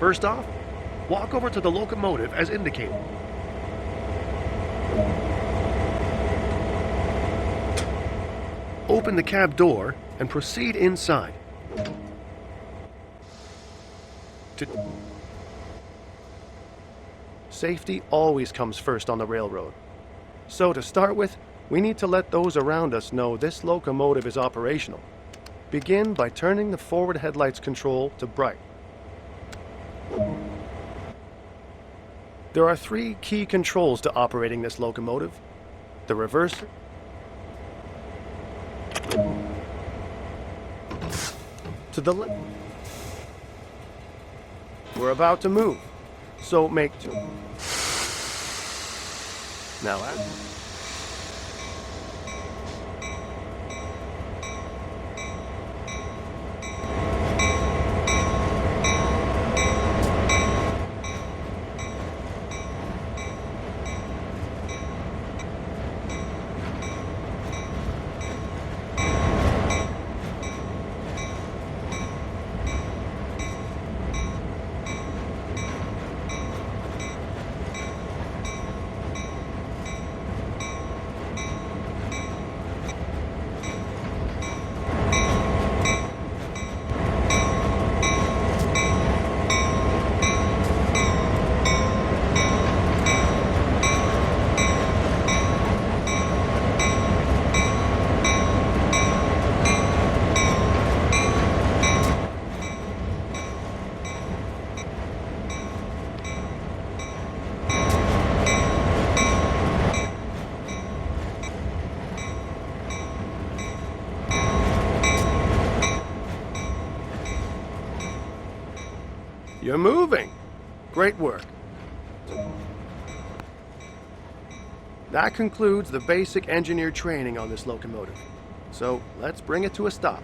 First off, walk over to the locomotive as indicated. Open the cab door and proceed inside. Safety always comes first on the railroad. So to start with, we need to let those around us know this locomotive is operational. Begin by turning the forward headlights control to bright. There are 3 key controls to operating this locomotive: the reverser, to the left. We're about to move, so make 2. Now you're moving. Great work. That concludes the basic engineer training on this locomotive. So let's bring it to a stop.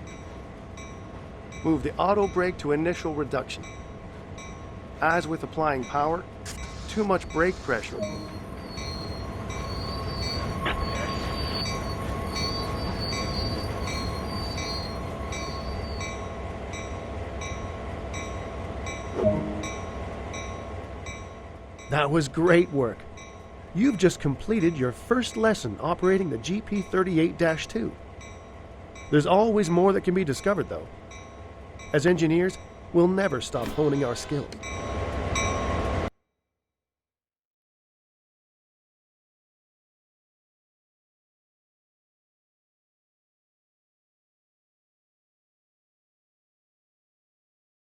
Move the auto brake to initial reduction. As with applying power, too much brake pressure. That was great work. You've just completed your first lesson operating the GP38-2. There's always more that can be discovered, though. As engineers, we'll never stop honing our skills.